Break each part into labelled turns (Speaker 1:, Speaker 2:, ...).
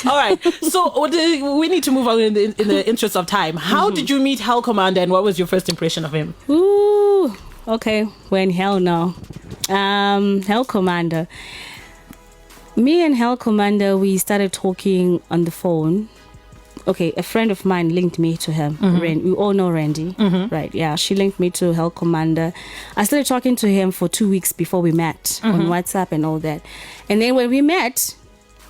Speaker 1: All right. So we need to move on in the interest of time. How did you meet Hell Commander, and what was your first impression of him?
Speaker 2: Ooh, okay. When hell no. Hell Commander. Me and Hell Commander, we started talking on the phone. Okay, a friend of mine linked me to him. We all know Randy, right? Yeah, she linked me to Hell Commander. I started talking to him for 2 weeks before we met on WhatsApp and all that. And then when we met,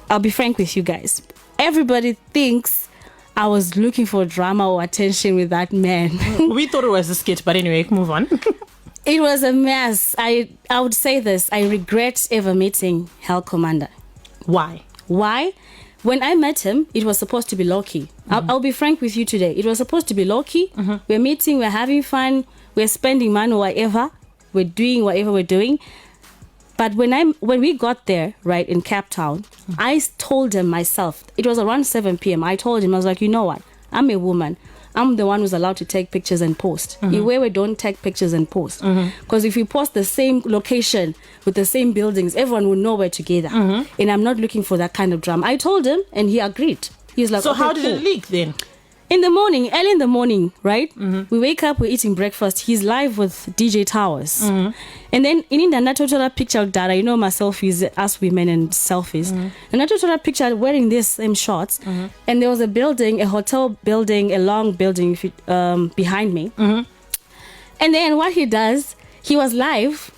Speaker 2: I'll be frank with you guys, everybody thinks I was looking for drama or attention with that man.
Speaker 1: We thought it was a skit, but anyway, move on.
Speaker 2: It was a mess. I would say this, I regret ever meeting Hell Commander.
Speaker 1: Why?
Speaker 2: When I met him, it was supposed to be low-key. I'll be frank with you today. It was supposed to be low-key. We're meeting, we're having fun, we're spending money or whatever. We're doing whatever we're doing. But when we got there, right, in Cape Town, I told him myself, it was around 7 p.m. I told him, I was like, you know what? I'm a woman. I'm the one who's allowed to take pictures and post. Where we don't take pictures and post. Because if you post the same location with the same buildings, everyone will know we're together. And I'm not looking for that kind of drama. I told him and he agreed. He was like,
Speaker 1: so
Speaker 2: okay,
Speaker 1: how did it leak then?
Speaker 2: In the morning, early in the morning, right? We wake up, we're eating breakfast. He's live with DJ Towers. And then in the natural picture of data, you know my selfies, us women and selfies. And I took a picture wearing this same shorts. And there was a building, a hotel building, a long building behind me. And then what he does, he was live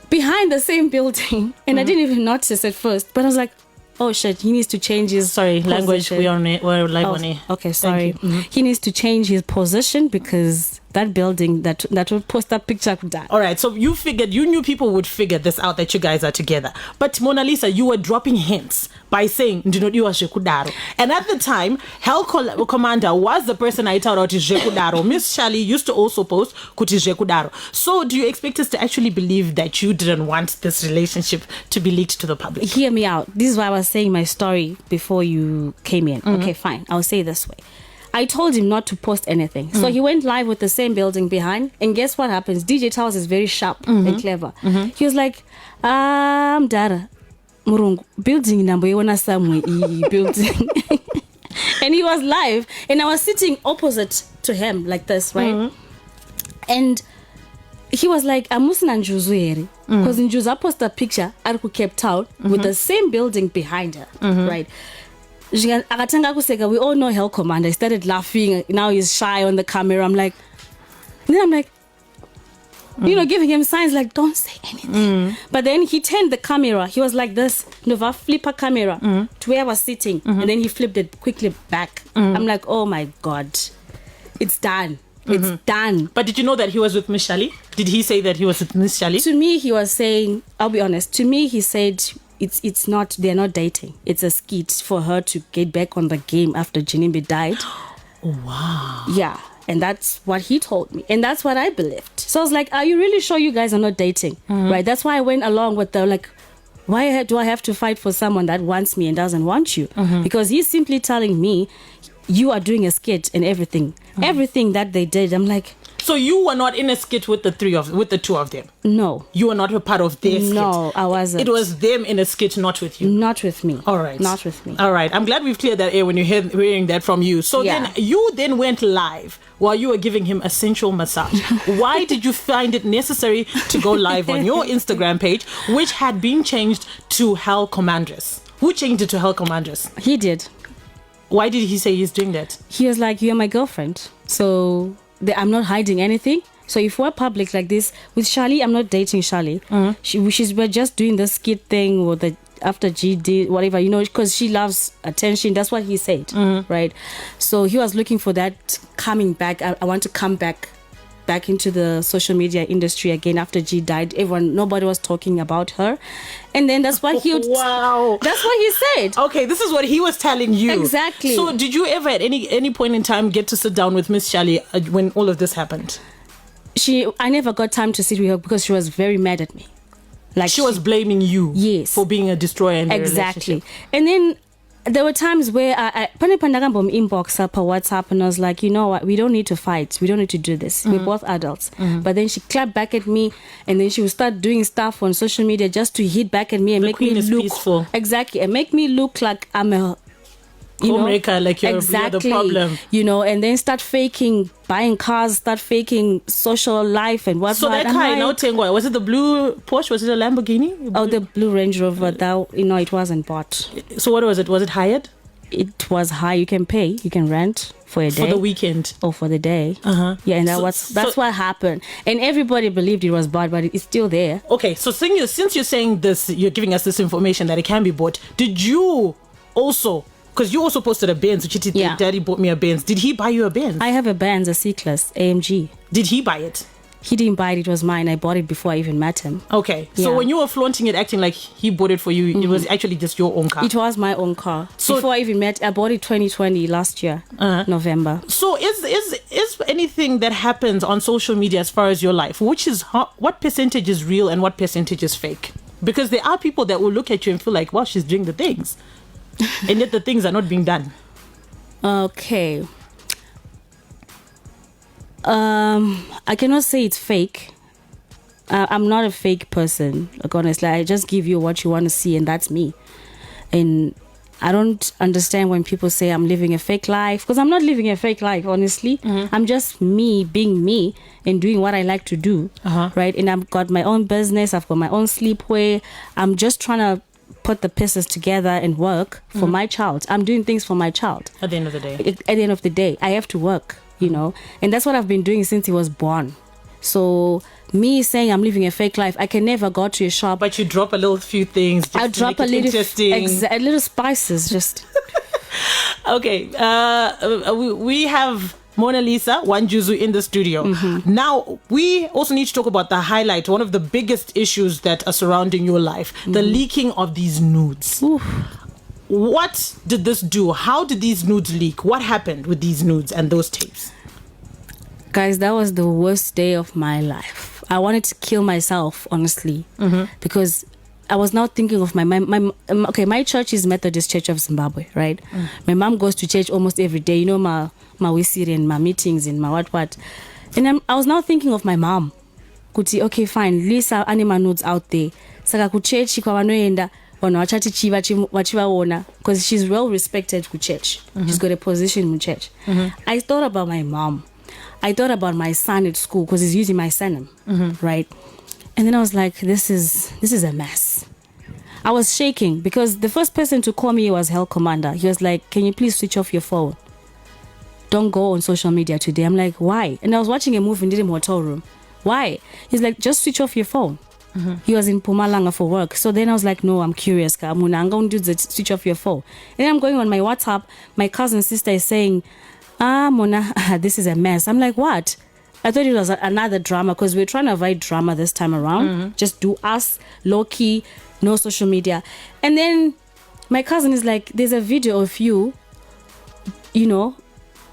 Speaker 2: behind the same building. And I didn't even notice at first. But I was like, oh shit, he needs to change his
Speaker 1: language. We're live on it.
Speaker 2: Okay, sorry. He needs to change his position because that building that will post that picture could die.
Speaker 1: All right, so you knew people would figure this out, that you guys are together. But Mona Lisa, you were dropping hints by saying Ndinodiwa. And at the time, Hell Commander was the person I told out is Jekudaro. Miss Shali used to also post Kuti Jekudaro. So do you expect us to actually believe that you didn't want this relationship to be leaked to the public?
Speaker 2: Hear me out. This is why I was saying my story before you came in. Okay, fine. I'll say it this way. I told him not to post anything. So he went live with the same building behind. And guess what happens? DJ Towers is very sharp and clever. He was like, Dara, Murungu, building number, you want to somewhere, building. And he was live. And I was sitting opposite to him like this, right? And he was like, I'm 1Njuzu. Because Njuzu posted a picture at Cape Town with the same building behind her, right? We all know Hell Commander. He started laughing. Now he's shy on the camera. I'm like, giving him signs like, don't say anything. But then he turned the camera. He was like this, Nova flipper camera to where I was sitting. And then he flipped it quickly back. I'm like, oh my God, it's done. It's done.
Speaker 1: But did you know that he was with Miss Shali? Did he say that he was with Miss Shali?
Speaker 2: To me, he was saying, I'll be honest. To me, he said, it's not, they're not dating. It's a skit for her to get back on the game after Jinimbi died.
Speaker 1: Wow.
Speaker 2: Yeah. And that's what he told me. And that's what I believed. So I was like, are you really sure you guys are not dating? Right. That's why I went along with the why do I have to fight for someone that wants me and doesn't want you? Because he's simply telling me, you are doing a skit and everything. Everything that they did, I'm like,
Speaker 1: so you were not in a skit with the two of them?
Speaker 2: No.
Speaker 1: You were not a part of their skit?
Speaker 2: No, I wasn't.
Speaker 1: It was them in a skit, not with you?
Speaker 2: Not with me.
Speaker 1: All right.
Speaker 2: Not with me.
Speaker 1: All right. I'm glad we've cleared that air when you're hearing that from you. So then you went live while you were giving him a sensual massage. Why did you find it necessary to go live on your Instagram page, which had been changed to Hell Commandress? Who changed it to Hell Commandress?
Speaker 2: He did. Why
Speaker 1: did he say he's doing that?
Speaker 2: He was like, you're my girlfriend. So I'm not hiding anything. So if we're public like this, with Shali, I'm not dating Shali. We're just doing the skit thing or after G did whatever, because she loves attention. That's what he said, right? So he was looking for that coming back. I want to come back into the social media industry again after G died. Nobody was talking about her. And then that's what
Speaker 1: wow.
Speaker 2: That's what he said.
Speaker 1: Okay, this is what he was telling you.
Speaker 2: Exactly.
Speaker 1: So did you ever at any point in time get to sit down with Miss Shali when all of this happened?
Speaker 2: I never got time to sit with her because she was very mad at me.
Speaker 1: Like she was blaming you,
Speaker 2: yes,
Speaker 1: for being a destroyer in the relationship.
Speaker 2: And then there were times where I inbox up her WhatsApp and I was like, you know what, we don't need to fight. We don't need to do this. We're both adults. But then she clapped back at me and then she would start doing stuff on social media just to hit back at me and make me look
Speaker 1: peaceful.
Speaker 2: Exactly. And make me look like I'm a
Speaker 1: Homemaker, like you're
Speaker 2: exactly,
Speaker 1: the problem.
Speaker 2: And then start faking buying cars, start faking social life and whatnot.
Speaker 1: So that car now, Tengwa, was it the blue Porsche? Was it a Lamborghini?
Speaker 2: Oh, the blue Range Rover. That it wasn't bought.
Speaker 1: So what was it? Was it hired?
Speaker 2: It was high. You can pay. You can rent for a day.
Speaker 1: For the weekend.
Speaker 2: Or for the day. Yeah, and that's what happened. And everybody believed it was bought, but it's still there.
Speaker 1: Okay, so since you're saying this, you're giving us this information that it can be bought. Did you also, because you also posted a Benz, which daddy bought me a Benz. Did he buy you a Benz?
Speaker 2: I have a Benz, a C-Class, AMG.
Speaker 1: Did he buy it?
Speaker 2: He didn't buy it. It was mine. I bought it before I even met him.
Speaker 1: Okay. So when you were flaunting it, acting like he bought it for you, it was actually just your own car.
Speaker 2: It was my own car. So before I even met, I bought it 2020 last year, November.
Speaker 1: So is anything that happens on social media as far as your life, what percentage is real and what percentage is fake? Because there are people that will look at you and feel like, well, she's doing the things. And yet the things are not being done.
Speaker 2: Okay. I cannot say it's fake. I'm not a fake person, like, honestly. I just give you what you want to see, and that's me. And I don't understand when people say I'm living a fake life, because I'm not living a fake life, honestly. I'm just me being me and doing what I like to do, right? And I've got my own business. I've got my own sleepwear. I'm just trying to put the pieces together and work for my child. I'm doing things for my child.
Speaker 1: At the end of the day.
Speaker 2: At the end of the day, I have to work. And that's what I've been doing since he was born. So me saying I'm living a fake life, I can never go to a shop.
Speaker 1: But you drop a little few things just
Speaker 2: I
Speaker 1: to
Speaker 2: drop
Speaker 1: make
Speaker 2: a
Speaker 1: it
Speaker 2: little
Speaker 1: interesting.
Speaker 2: a little spices just.
Speaker 1: Okay, we have Mona Lisa 1Njuzu in the studio. Now we also need to talk about the highlight, one of the biggest issues that are surrounding your life, the leaking of these nudes.
Speaker 2: Oof.
Speaker 1: What did this do? How did these nudes leak? What happened with these nudes and those tapes?
Speaker 2: Guys, that was the worst day of my life. I wanted to kill myself, honestly, because I was now thinking of my church is Methodist Church of Zimbabwe, right? My mom goes to church almost every day. My wisiri and my meetings and my what. And I was now thinking of my mom. Kuti, okay, fine, Lisa anima nudes out there. Saka ku church kwa wanoenda. Because she's well respected in church. She's got a position in church. I thought about my mom. I thought about my son at school because he's using my surname, right? And then I was like, this is a mess. I was shaking because the first person to call me was Health Commander. He was like, can you please switch off your phone? Don't go on social media today. I'm like, why? And I was watching a movie in the hotel room. Why? He's like, just switch off your phone. He was in Mpumalanga for work. So then I was like, no, I'm curious. I'm going to do the switch off your phone. And then I'm going on my WhatsApp. My cousin sister is saying, Mona, this is a mess. I'm like, what? I thought it was another drama because we're trying to avoid drama this time around. Just do us, low-key, no social media. And then my cousin is like, there's a video of you, a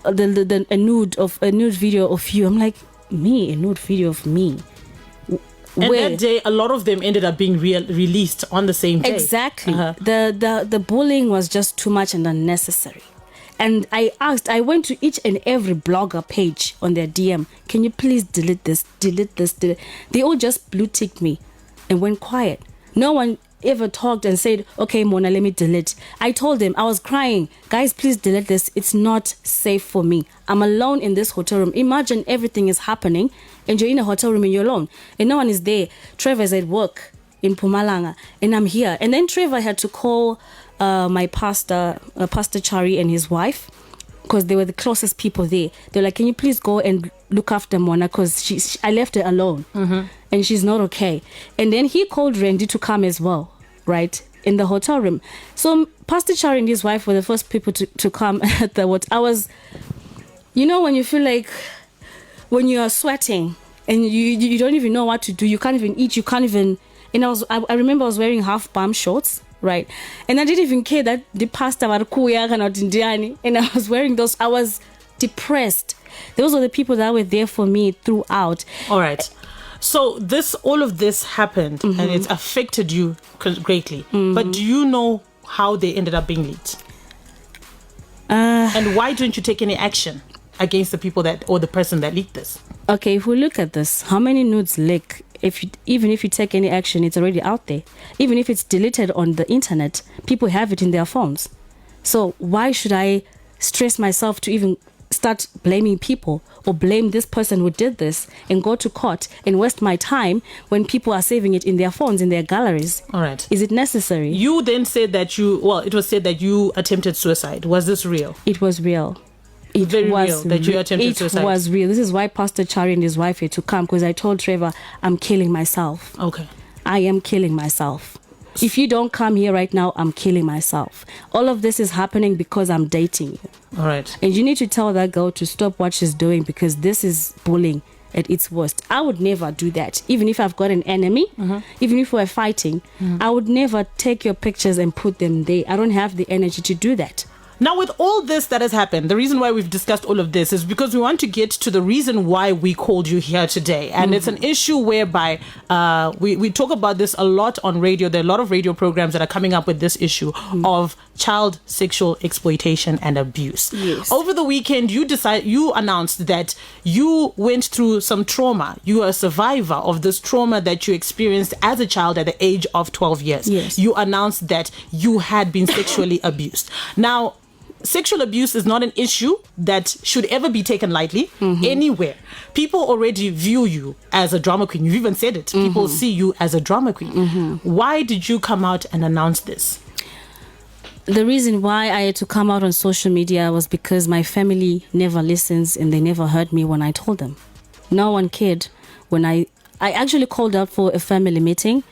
Speaker 2: nude video of you. I'm like, me? A nude video of me?
Speaker 1: And that day, a lot of them ended up being released on the same day.
Speaker 2: Exactly. The bullying was just too much and unnecessary. And I went to each and every blogger page on their DM, can you please delete this? They all just blue ticked me and went quiet. No one ever talked and said, okay, Mona, let me delete. I told them, I was crying, guys, please delete this. It's not safe for me. I'm alone in this hotel room. Imagine everything is happening and you're in a hotel room and you're alone and no one is there. Trevor's at work in Mpumalanga and I'm here. And then Trevor had to call my pastor, Pastor Chari and his wife, because they were the closest people there. They're like, can you please go and look after Mona, because I left her alone and she's not okay. And then he called Randy to come as well, right, in the hotel room. So Pastor Chari and his wife were the first people to come at the what I was, when you feel like when you are sweating and you don't even know what to do, you can't even eat, you can't even. And I remember I was wearing half palm shorts, right? And I didn't even care that the pastor was kuya cannot indiani, and I was wearing those. I was depressed. Those are the people that were there for me throughout.
Speaker 1: All right. So all of this happened and it's affected you greatly. But do you know how they ended up being leaked? And why didn't you take any action against the people or the person that leaked this?
Speaker 2: Okay, if we look at this, how many nudes leak? Even if you take any action, it's already out there. Even if it's deleted on the internet, people have it in their phones. So why should I stress myself to even start blaming people or blame this person who did this and go to court and waste my time when people are saving it in their phones, in their galleries?
Speaker 1: All right.
Speaker 2: Is it necessary?
Speaker 1: You then said that it was said that you attempted suicide. Was this real?
Speaker 2: It was real. It
Speaker 1: Very
Speaker 2: was
Speaker 1: real that you attempted suicide.
Speaker 2: It was real. This is why Pastor Chari and his wife had to come, because I told Trevor, I'm killing myself.
Speaker 1: Okay.
Speaker 2: I am killing myself. If you don't come here right now, I'm killing myself. All of this is happening because I'm dating you.
Speaker 1: All right.
Speaker 2: And you need to tell that girl to stop what she's doing, because this is bullying at its worst. I would never do that. Even if I've got an enemy, even if we're fighting, I would never take your pictures and put them there. I don't have the energy to do that.
Speaker 1: Now, with all this that has happened, the reason why we've discussed all of this is because we want to get to the reason why we called you here today. And it's an issue whereby we talk about this a lot on radio. There are a lot of radio programs that are coming up with this issue of child sexual exploitation and abuse.
Speaker 2: Yes.
Speaker 1: Over the weekend, you announced that you went through some trauma. You are a survivor of this trauma that you experienced as a child at the age of 12 years.
Speaker 2: Yes.
Speaker 1: You announced that you had been sexually abused. Now, sexual abuse is not an issue that should ever be taken lightly anywhere. People already view you as a drama queen. You've even said it. People see you as a drama queen. Why did you come out and announce this?
Speaker 2: The reason why I had to come out on social media was because my family never listens, and they never heard me when I told them. No one cared when I actually called out for a family meeting,